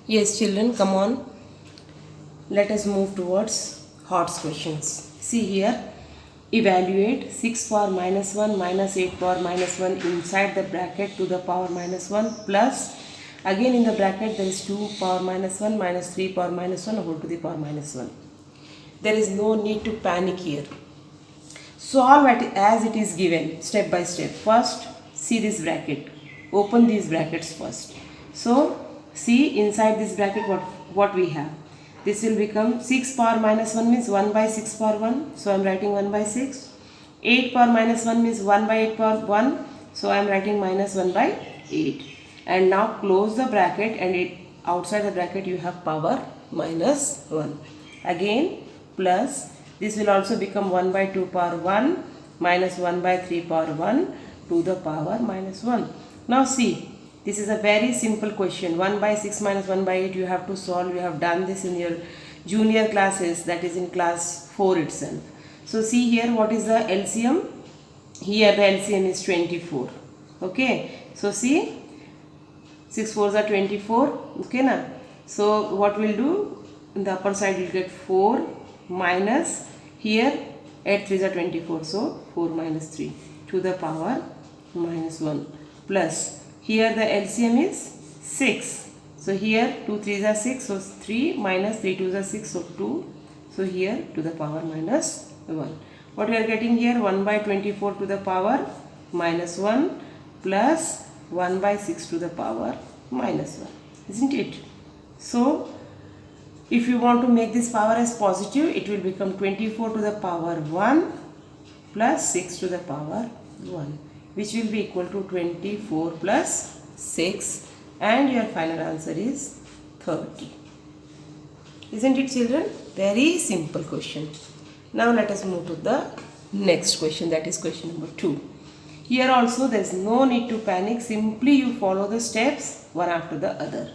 Yes, children, come on. Let us move towards HOTS questions. See here, evaluate 6 power minus 1 minus 8 power minus 1 inside the bracket to the power minus 1 plus again in the bracket there is 2 power minus 1 minus 3 power minus 1 whole to the power minus 1. There is no need to panic here. Solve as it is given step by step. First, see this bracket. Open these brackets first. So, see inside this bracket what we have. This will become 6 power minus 1 means 1 by 6 power 1. So, I am writing 1 by 6. 8 power minus 1 means 1 by 8 power 1. So, I am writing minus 1 by 8. And now close the bracket and outside the bracket you have power minus 1. Again plus this will also become 1 by 2 power 1 minus 1 by 3 power 1 to the power minus 1. Now see, this is a very simple question. 1 by 6 minus 1 by 8 you have to solve. You have done this in your junior classes, that is in class 4 itself. So see here, what is the LCM? Here the LCM is 24. Okay. So see, 6 4s are 24. Okay na. So what we'll do, in the upper side you'll get 4 minus here 8 3s are 24, so 4 minus 3 to the power minus 1 plus here the LCM is 6. So here 2 3s are 6, so 3 minus 3 2s are 6, so 2. So here to the power minus 1. What we are getting here, 1 by 24 to the power minus 1 plus 1 by 6 to the power minus 1, isn't it? So if you want to make this power as positive, it will become 24 to the power 1 plus 6 to the power 1, which will be equal to 24 plus 6, and your final answer is 30. Isn't it, children? Very simple question. Now let us move to the next question, that is question number 2. Here also there is no need to panic. Simply you follow the steps one after the other.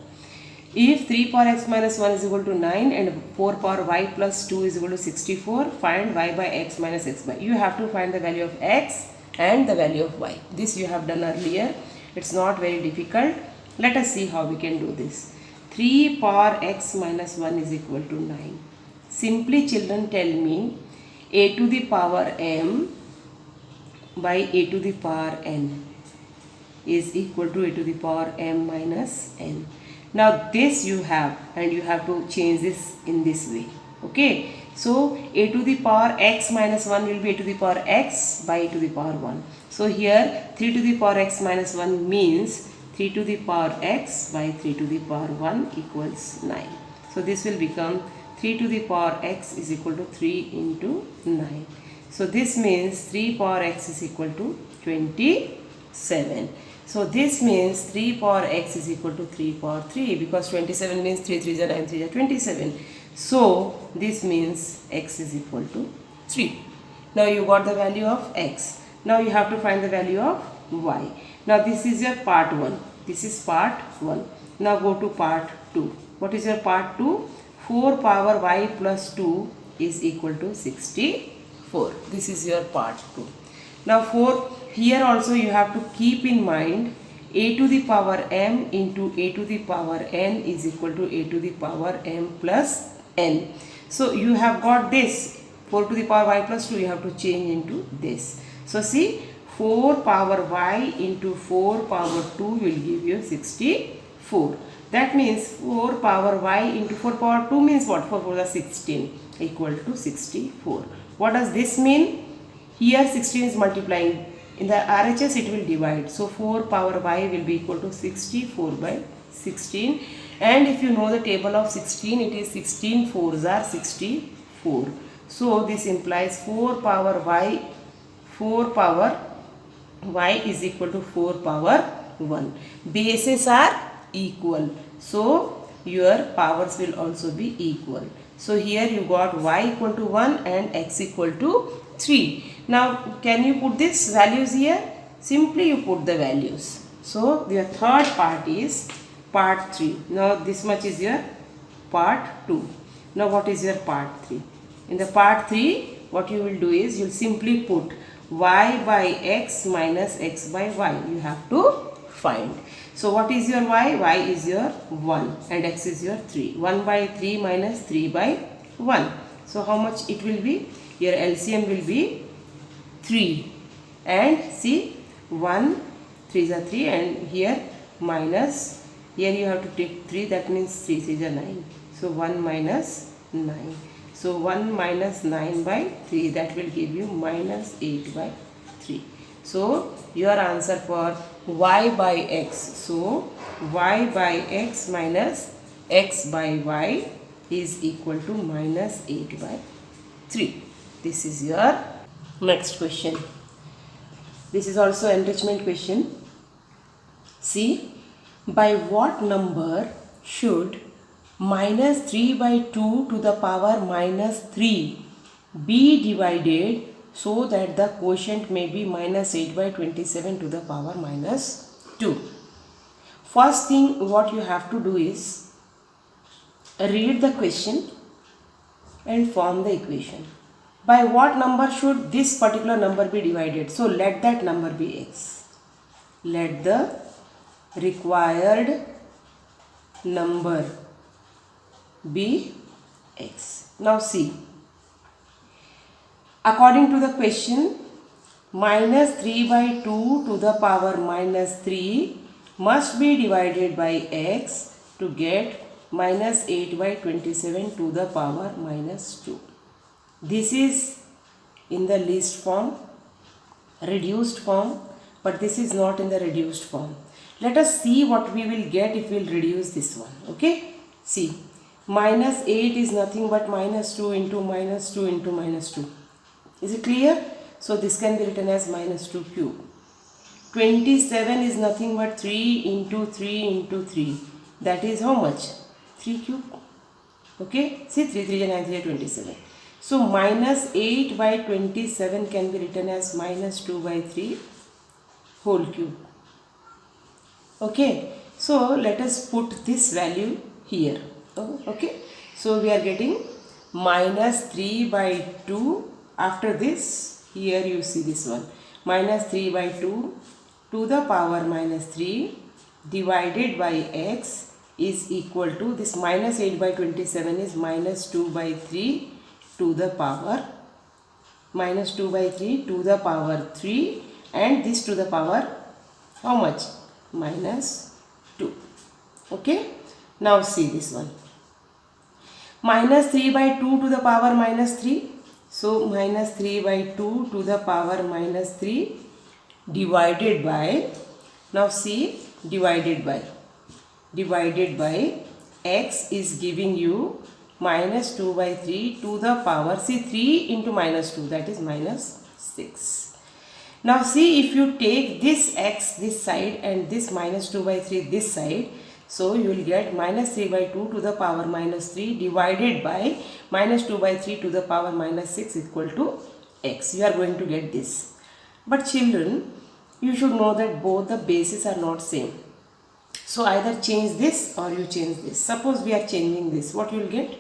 If 3 power x minus 1 is equal to 9 and 4 power y plus 2 is equal to 64, find y by x minus x by. You have to find the value of x and the value of y. This you have done earlier. It's not very difficult. Let us see how we can do this. 3 power x minus 1 is equal to 9. Simply, children, tell me a to the power m by a to the power n is equal to a to the power m minus n. Now this you have, and you have to change this in this way. Okay. So a to the power x minus 1 will be a to the power x by a to the power 1. So here 3 to the power x minus 1 means 3 to the power x by 3 to the power 1 equals 9. So this will become 3 to the power x is equal to 3 into 9. So this means 3 power x is equal to 27. So this means 3 power x is equal to 3 power 3, because 27 means 3 3s are 9 3s are 27. So this means x is equal to 3. Now you got the value of x. Now you have to find the value of y. Now this is your part 1. This is part 1. Now go to part 2. What is your part 2? 4 power y plus 2 is equal to 64. This is your part 2. Now here also you have to keep in mind a to the power m into a to the power n is equal to a to the power m plus n. So you have got this 4 to the power y plus 2, you have to change into this. So see, 4 power y into 4 power 2 will give you 64. That means 4 power y into 4 power 2 means what? 4 4 is 16 equal to 64. What does this mean? Here 16 is multiplying. In the RHS it will divide. So 4 power y will be equal to 64 by 16. And if you know the table of 16, it is 16 4s are 64. So this implies 4 power y is equal to 4 power 1. Bases are equal. So your powers will also be equal. So here you got y equal to 1 and x equal to 3. Now can you put these values here? Simply you put the values. So your third part is part 3. Now this much is your part 2. Now what is your part 3? In the part 3, what you will do is you will simply put y by x minus x by y. You have to find. So what is your y? Y is your 1 and x is your 3. 1 by 3 minus 3 by 1. So how much it will be? Your LCM will be 3. And see, 1, 3 is 3 and here minus, here you have to take 3, that means 3 is 9. So 1 minus 9. So 1 minus 9 by 3, that will give you minus 8 by 3. So your answer for y by x. So y by x minus x by y is equal to minus 8 by 3. This is your next question. This is also enrichment question. See, by what number should minus 3 by 2 to the power minus 3 be divided so that the quotient may be minus 8 by 27 to the power minus 2? First thing what you have to do is read the question and form the equation. By what number should this particular number be divided? So let that number be x. Let the required number be x. Now see, according to the question, minus 3 by 2 to the power minus 3 must be divided by x to get minus 8 by 27 to the power minus 2. This is in the least form, reduced form, but this is not in the reduced form. Let us see what we will get if we will reduce this one. Okay, see, minus 8 is nothing but minus 2 into minus 2 into minus 2. Is it clear? So this can be written as minus 2 cube. 27 is nothing but 3 into 3 into 3. That is how much? 3 cube. Okay, see, 3 3 9 3 27. So minus 8 by 27 can be written as minus 2 by 3 whole cube. Okay, so let us put this value here. Okay, so we are getting minus 3 by 2. After this, here you see this one, minus 3 by 2 to the power minus 3 divided by x is equal to, this minus 8 by 27 is minus 2 by 3 to the power, minus 2 by 3 to the power 3, and this to the power how much? Minus 2. Okay, now see this one, minus 3 by 2 to the power minus 3. So minus 3 by 2 to the power minus 3 divided by, now see, divided by x is giving you minus 2 by 3 to the power, see, 3 into minus 2, that is minus 6. Now see, if you take this x this side and this minus 2 by 3 this side, so you will get minus 3 by 2 to the power minus 3 divided by minus 2 by 3 to the power minus 6 equal to x. You are going to get this. But children, you should know that both the bases are not same. So either change this or you change this. Suppose we are changing this. What you will get?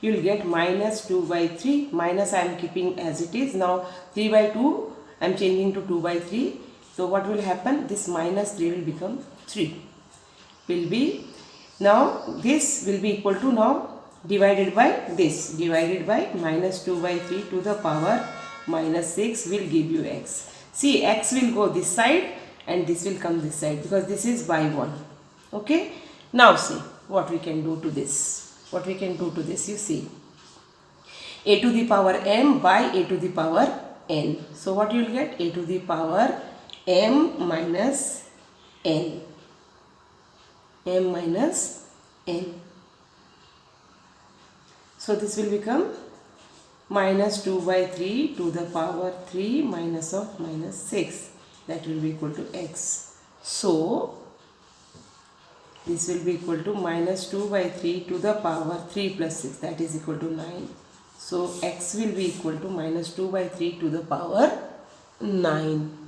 You will get minus 2 by 3. Minus I am keeping as it is. Now 3 by 2 I am changing to 2 by 3. So what will happen? This minus 3 will become 3. Will be, now this will be equal to, now divided by this, divided by minus 2 by 3 to the power minus 6 will give you x. See, x will go this side and this will come this side because this is by 1. Okay, now see what we can do to this. What we can do to this, you see, a to the power m by a to the power n. So what you will get? A to the power m minus n. M minus n. So this will become minus 2 by 3 to the power 3 minus of minus 6. That will be equal to x. So this will be equal to minus 2 by 3 to the power 3 plus 6, that is equal to 9. So x will be equal to minus 2 by 3 to the power 9.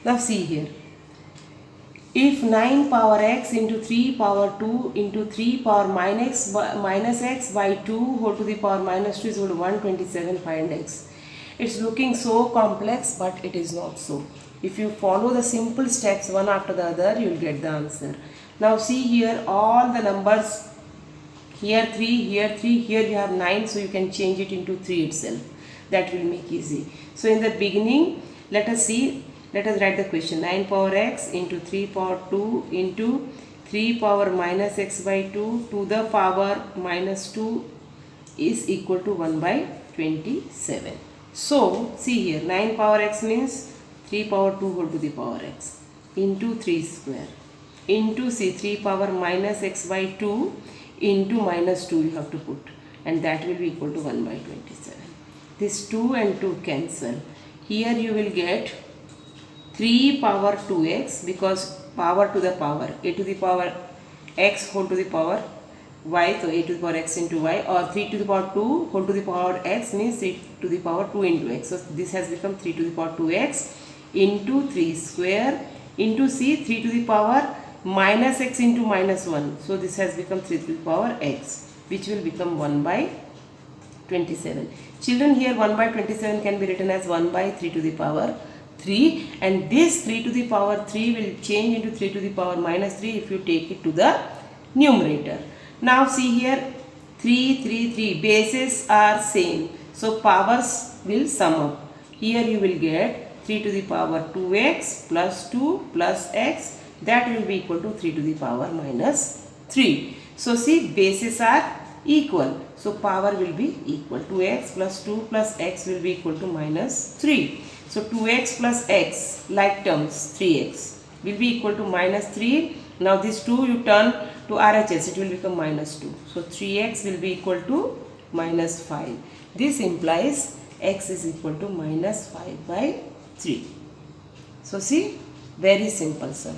Now see here, if 9 power x into 3 power 2 into 3 power minus x by 2 whole to the power minus 2 is equal to 127, find x. It's looking so complex, but it is not so. If you follow the simple steps one after the other, you will get the answer. Now see here all the numbers, here 3, here you have 9, so you can change it into 3 itself. That will make easy. So in the beginning, let us write the question. 9 power x into 3 power 2 into 3 power minus x by 2 to the power minus 2 is equal to 1 by 27. So see here, 9 power x means 3 power 2 whole to the power x into 3 square into 3 power minus x by 2 into minus 2 you have to put, and that will be equal to 1 by 27. This 2 and 2 cancel. Here you will get 3 power 2x, because power to the power a to the power x whole to the power y, so a to the power x into y, or 3 to the power 2 whole to the power x means 3 to the power 2 into x. So this has become 3 to the power 2x into 3 square into 3 to the power minus x into minus 1. So this has become 3 to the power x, which will become 1 by 27. Children, here 1 by 27 can be written as 1 by 3 to the power 3, and this 3 to the power 3 will change into 3 to the power minus 3 if you take it to the numerator. Now see here, 3, bases are same, so powers will sum up. Here you will get 3 to the power 2x plus 2 plus x, that will be equal to 3 to the power minus 3. So see, bases are equal, so power will be equal. 2x plus 2 plus x will be equal to minus 3. So 2x plus x, like terms, 3x will be equal to minus 3. Now this 2 you turn to RHS, it will become minus 2. So 3x will be equal to minus 5. This implies x is equal to minus 5 by 3. So see, very simple, sir.